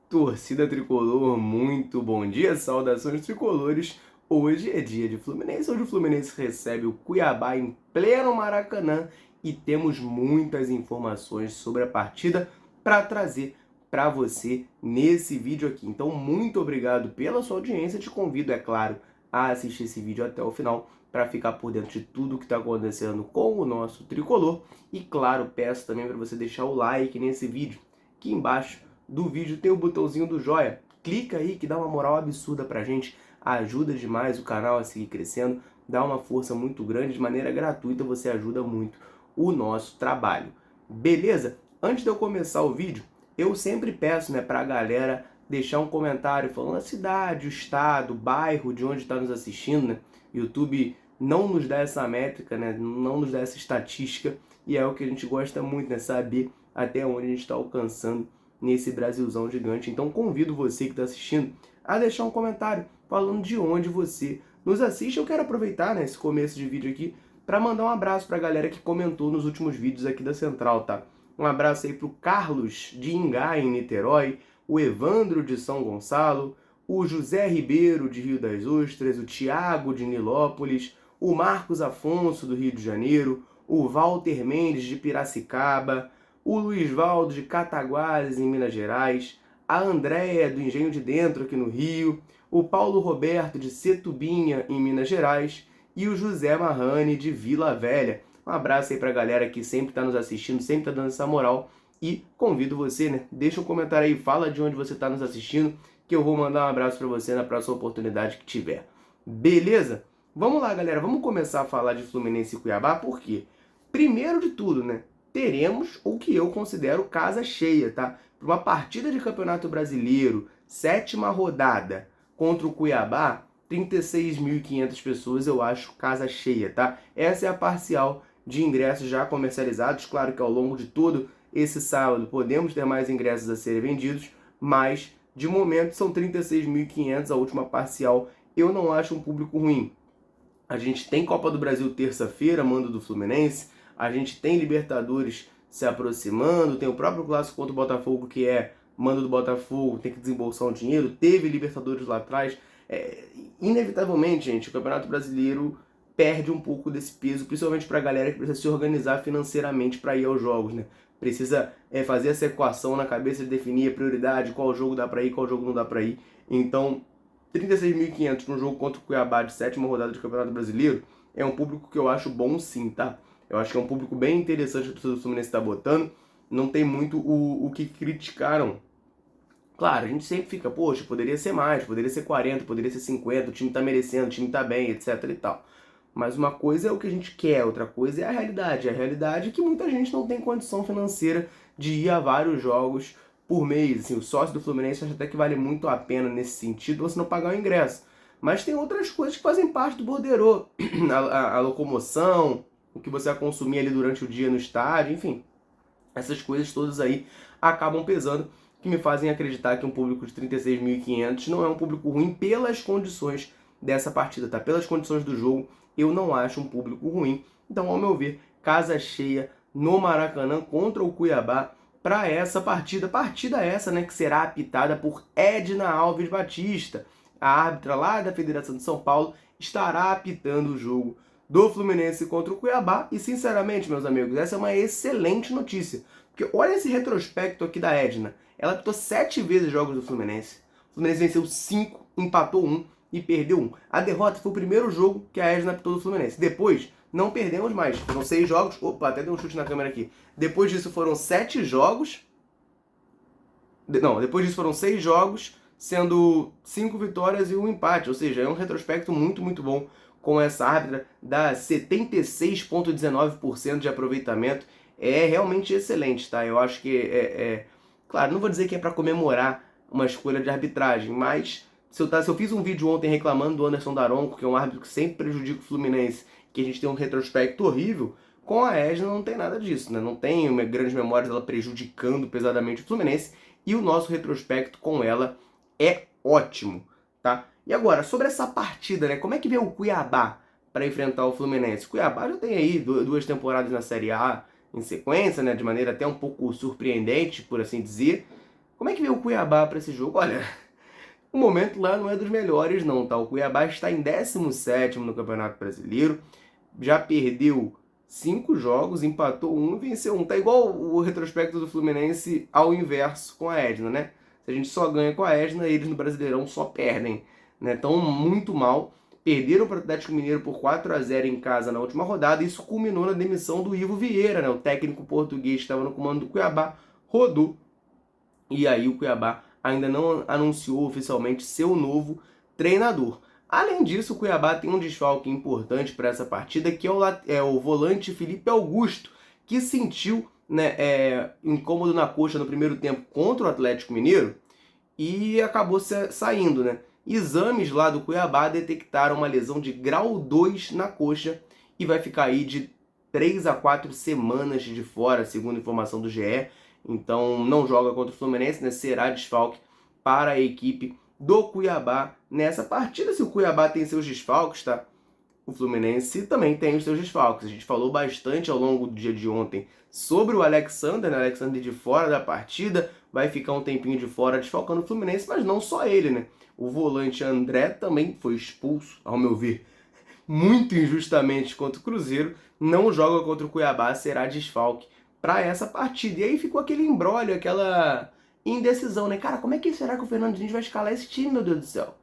Torcida tricolor, muito bom dia, saudações tricolores. Hoje é dia de Fluminense, onde o Fluminense recebe o Cuiabá em pleno Maracanã e temos muitas informações sobre a partida para trazer para você nesse vídeo aqui. Então, muito obrigado pela sua audiência. Te convido, é claro, a assistir esse vídeo até o final para ficar por dentro de tudo que está acontecendo com o nosso tricolor. E, claro, peço também para você deixar o like nesse vídeo aqui embaixo do vídeo tem o botãozinho do joia. Clica aí que dá uma moral absurda pra gente, ajuda demais o canal a seguir crescendo, dá uma força muito grande, de maneira gratuita você ajuda muito o nosso trabalho. Beleza? Antes de eu começar o vídeo, eu sempre peço, pra galera deixar um comentário falando a cidade, o estado, o bairro de onde está nos assistindo, né? YouTube não nos dá essa métrica, né? Não nos dá essa estatística e é o que a gente gosta muito, né? Saber até onde a gente está alcançando nesse Brasilzão gigante. Então convido você que está assistindo a deixar um comentário falando de onde você nos assiste. Eu quero aproveitar, esse começo de vídeo aqui para mandar um abraço para a galera que comentou nos últimos vídeos aqui da Central, tá? Um abraço aí pro Carlos de Ingá, em Niterói, o Evandro de São Gonçalo, o José Ribeiro de Rio das Ostras, o Tiago de Nilópolis, o Marcos Afonso do Rio de Janeiro, o Walter Mendes de Piracicaba, o Luiz Valdo de Cataguases, em Minas Gerais, a Andréia do Engenho de Dentro, aqui no Rio, o Paulo Roberto de Setubinha, em Minas Gerais, e o José Marrani de Vila Velha. Um abraço aí pra galera que sempre está nos assistindo, sempre está dando essa moral. E convido você, deixa um comentário aí, fala de onde você está nos assistindo, que eu vou mandar um abraço para você na próxima oportunidade que tiver. Beleza? Vamos lá, galera, vamos começar a falar de Fluminense e Cuiabá, por quê? Primeiro de tudo, teremos o que eu considero casa cheia, tá? Para uma partida de Campeonato Brasileiro, 7ª rodada contra o Cuiabá, 36.500 pessoas, eu acho casa cheia, tá? Essa é a parcial de ingressos já comercializados. Claro que ao longo de todo esse sábado podemos ter mais ingressos a serem vendidos, mas de momento são 36.500 a última parcial. Eu não acho um público ruim. A gente tem Copa do Brasil terça-feira, mando do Fluminense. A gente tem Libertadores se aproximando. Tem o próprio clássico contra o Botafogo, que é mando do Botafogo, tem que desembolsar um dinheiro. Teve Libertadores lá atrás. Inevitavelmente, gente, o Campeonato Brasileiro perde um pouco desse peso, principalmente para a galera que precisa se organizar financeiramente para ir aos jogos, Precisa fazer essa equação na cabeça de definir a prioridade, qual jogo dá para ir, qual jogo não dá para ir. Então, 36.500 num jogo contra o Cuiabá de 7ª rodada de Campeonato Brasileiro é um público que eu acho bom sim, tá? Eu acho que é um público bem interessante que o torcedor do Fluminense está botando. Não tem muito o que criticaram. Claro, a gente sempre fica, poxa, poderia ser mais, poderia ser 40, poderia ser 50, o time tá merecendo, o time tá bem, etc e tal. Mas uma coisa é o que a gente quer, outra coisa é a realidade. A realidade é que muita gente não tem condição financeira de ir a vários jogos por mês. Assim, o sócio do Fluminense acha até que vale muito a pena nesse sentido você não pagar o ingresso. Mas tem outras coisas que fazem parte do borderô. A locomoção, o que você vai consumir ali durante o dia no estádio, enfim. Essas coisas todas aí acabam pesando, que me fazem acreditar que um público de 36.500 não é um público ruim pelas condições dessa partida, tá? Pelas condições do jogo, eu não acho um público ruim. Então, ao meu ver, casa cheia no Maracanã contra o Cuiabá para essa partida. Partida essa, que será apitada por Edna Alves Batista. A árbitra lá da Federação de São Paulo estará apitando o jogo do Fluminense contra o Cuiabá. E, sinceramente, meus amigos, essa é uma excelente notícia. Porque olha esse retrospecto aqui da Edna. Ela apitou 7 vezes jogos do Fluminense. O Fluminense venceu 5, empatou 1 e perdeu 1. A derrota foi o primeiro jogo que a Edna apitou do Fluminense. Depois, não perdemos mais. Foram 6 jogos. Opa, até deu um chute na câmera aqui. Depois disso foram 7 jogos. Não, depois disso foram 6 jogos, sendo 5 vitórias e 1 empate. Ou seja, é um retrospecto muito, muito bom com essa árbitra. Dá 76,19% de aproveitamento. É realmente excelente, tá? Eu acho que Claro, não vou dizer que é para comemorar uma escolha de arbitragem, mas se eu fiz um vídeo ontem reclamando do Anderson Daronco, que é um árbitro que sempre prejudica o Fluminense, que a gente tem um retrospecto horrível, com a Edna não tem nada disso, Não tem grandes memórias dela prejudicando pesadamente o Fluminense, e o nosso retrospecto com ela é ótimo, tá? E agora, sobre essa partida, como é que vê o Cuiabá para enfrentar o Fluminense? O Cuiabá já tem aí 2 temporadas na Série A em sequência, de maneira até um pouco surpreendente, por assim dizer. Como é que veio o Cuiabá para esse jogo? Olha, o momento lá não é dos melhores não, tá? O Cuiabá está em 17º no Campeonato Brasileiro, já perdeu 5 jogos, empatou um e venceu um. Tá igual o retrospecto do Fluminense ao inverso com a Edna, né? Se a gente só ganha com a Edna, eles no Brasileirão só perdem, né? Então, muito mal. Perderam para o Atlético Mineiro por 4-0 em casa na última rodada. Isso culminou na demissão do Ivo Vieira, né? O técnico português que estava no comando do Cuiabá, rodou. E aí o Cuiabá ainda não anunciou oficialmente seu novo treinador. Além disso, o Cuiabá tem um desfalque importante para essa partida, que é o volante Felipe Augusto, que sentiu, né, incômodo na coxa no primeiro tempo contra o Atlético Mineiro e acabou saindo, né? Exames lá do Cuiabá detectaram uma lesão de grau 2 na coxa e vai ficar aí de 3 a 4 semanas de fora, segundo informação do GE. Então não joga contra o Fluminense, né? Será desfalque para a equipe do Cuiabá nessa partida. Se o Cuiabá tem seus desfalques, tá? O Fluminense também tem os seus desfalques. A gente falou bastante ao longo do dia de ontem sobre o Alexander, né? Alexander de fora da partida, vai ficar um tempinho de fora desfalcando o Fluminense, mas não só ele, né? O volante André também foi expulso, ao meu ver, muito injustamente contra o Cruzeiro, não joga contra o Cuiabá, será desfalque para essa partida. E aí ficou aquele imbróglio, aquela indecisão, né? Cara, como é que será que o Fernando Diniz vai escalar esse time, meu Deus do céu?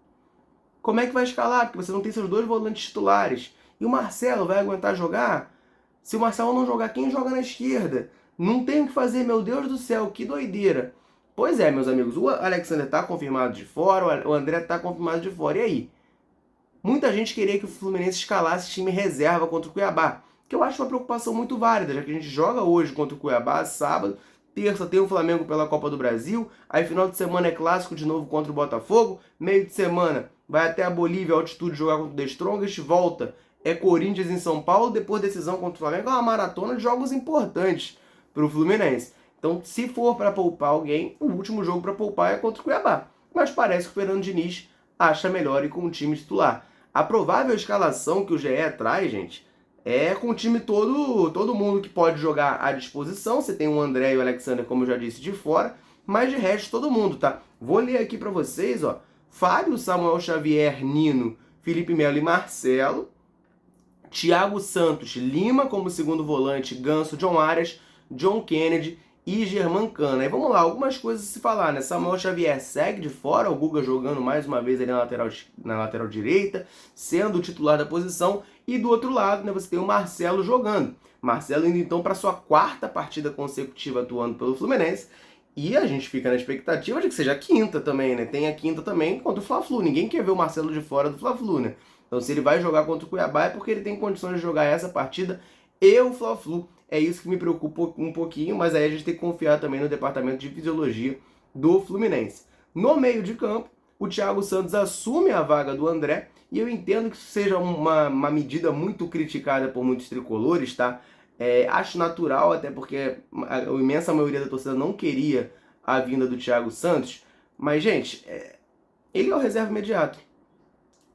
Como é que vai escalar? Porque você não tem seus dois volantes titulares. E o Marcelo vai aguentar jogar? Se o Marcelo não jogar, quem joga na esquerda? Não tem o que fazer, meu Deus do céu, que doideira. Pois é, meus amigos, o Alexander tá confirmado de fora, o André tá confirmado de fora. E aí? Muita gente queria que o Fluminense escalasse time reserva contra o Cuiabá, que eu acho uma preocupação muito válida, já que a gente joga hoje contra o Cuiabá, sábado, terça tem o Flamengo pela Copa do Brasil, aí final de semana é clássico de novo contra o Botafogo, meio de semana vai até a Bolívia, altitude, jogar contra o The Strongest, volta, é Corinthians em São Paulo, depois decisão contra o Flamengo, é uma maratona de jogos importantes para o Fluminense. Então, se for para poupar alguém, o último jogo para poupar é contra o Cuiabá. Mas parece que o Fernando Diniz acha melhor ir com o time titular. A provável escalação que o GE traz, gente, é com o time todo mundo que pode jogar à disposição. Você tem o André e o Alexander, como eu já disse, de fora, mas de resto todo mundo, tá? Vou ler aqui para vocês, ó. Fábio, Samuel Xavier, Nino, Felipe Melo e Marcelo. Thiago Santos, Lima como segundo volante, Ganso, John Arias, John Kennedy e Germancano. Aí vamos lá, algumas coisas a se falar, né? Samuel Xavier segue de fora, o Guga jogando mais uma vez ali na lateral direita, sendo o titular da posição. E do outro lado, né, você tem o Marcelo jogando. Marcelo indo então para sua 4ª partida consecutiva atuando pelo Fluminense. E a gente fica na expectativa de que seja a 5ª também, né? Tem a 5ª também contra o Fla-Flu. Ninguém quer ver o Marcelo de fora do Fla-Flu, né? Então se ele vai jogar contra o Cuiabá é porque ele tem condições de jogar essa partida e o Fla-Flu. É isso que me preocupa um pouquinho, mas aí a gente tem que confiar também no departamento de fisiologia do Fluminense. No meio de campo, o Thiago Santos assume a vaga do André, e eu entendo que isso seja uma medida muito criticada por muitos tricolores, tá? Acho natural, até porque a imensa maioria da torcida não queria a vinda do Thiago Santos, mas, gente, ele é o reserva imediato.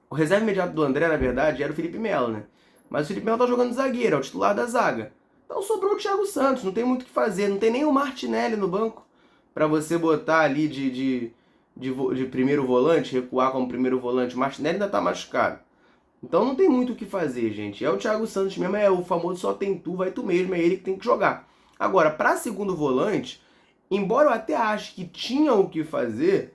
O reserva imediato do André, na verdade, era o Felipe Melo, né? Mas o Felipe Melo tá jogando zagueiro, é o titular da zaga. Então sobrou o Thiago Santos, não tem muito o que fazer, não tem nem o Martinelli no banco para você botar ali de primeiro volante, recuar como primeiro volante. O Martinelli ainda tá machucado. Então não tem muito o que fazer, gente. É o Thiago Santos mesmo, é o famoso só tem tu, vai tu mesmo, é ele que tem que jogar. Agora, para segundo volante, embora eu até ache que tinha o que fazer,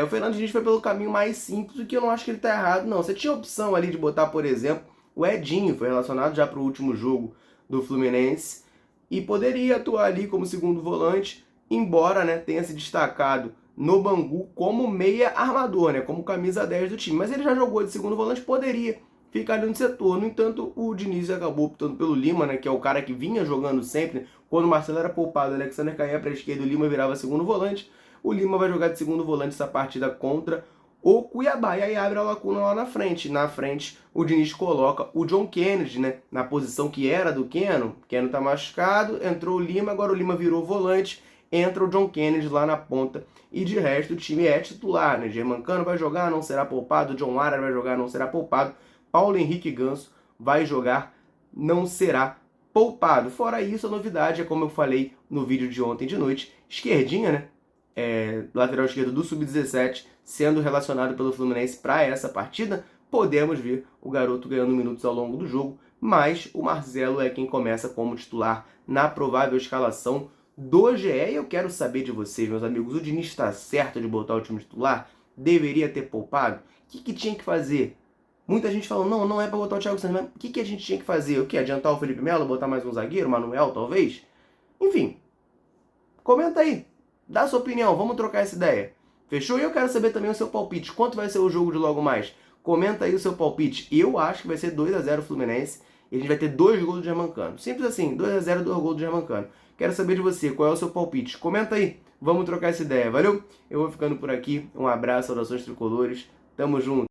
o Fernando Diniz foi pelo caminho mais simples, o que eu não acho que ele tá errado, não. Você tinha a opção ali de botar, por exemplo, o Edinho, foi relacionado já para o último jogo do Fluminense, e poderia atuar ali como segundo volante, embora, né, tenha se destacado no Bangu como meia armador, né, como camisa 10 do time. Mas ele já jogou de segundo volante, poderia ficar ali no setor. No entanto, o Diniz acabou optando pelo Lima, né, que é o cara que vinha jogando sempre. Quando o Marcelo era poupado, o Alexander caía para a esquerda, o Lima virava segundo volante. O Lima vai jogar de segundo volante essa partida contra o Cuiabá. E aí abre a lacuna lá na frente. Na frente, o Diniz coloca o John Kennedy, né, na posição que era do Keno. O Keno tá machucado, entrou o Lima, agora o Lima virou volante, entra o John Kennedy lá na ponta. E de resto, o time é titular, né? Germancano vai jogar, não será poupado. John Arias vai jogar, não será poupado. Paulo Henrique Ganso vai jogar, não será poupado. Fora isso, a novidade é, como eu falei no vídeo de ontem de noite, esquerdinha, né? lateral esquerdo do Sub-17, sendo relacionado pelo Fluminense para essa partida. Podemos ver o garoto ganhando minutos ao longo do jogo, mas o Marcelo é quem começa como titular na provável escalação do GE. E eu quero saber de vocês, meus amigos, o Diniz está certo de botar o time titular? Deveria ter poupado? O que tinha que fazer? Muita gente falando, não é para botar o Thiago Santos, mas o que a gente tinha que fazer? O que? Adiantar o Felipe Melo, botar mais um zagueiro, Manuel, talvez? Enfim, comenta aí, dá a sua opinião, vamos trocar essa ideia. Fechou? E eu quero saber também o seu palpite. Quanto vai ser o jogo de logo mais? Comenta aí o seu palpite. Eu acho que vai ser 2-0 Fluminense e a gente vai ter 2 gols do Germancano. Simples assim, 2-0, 2 gols do Germancano. Quero saber de você, qual é o seu palpite? Comenta aí, vamos trocar essa ideia, valeu? Eu vou ficando por aqui, um abraço, saudações tricolores, tamo junto.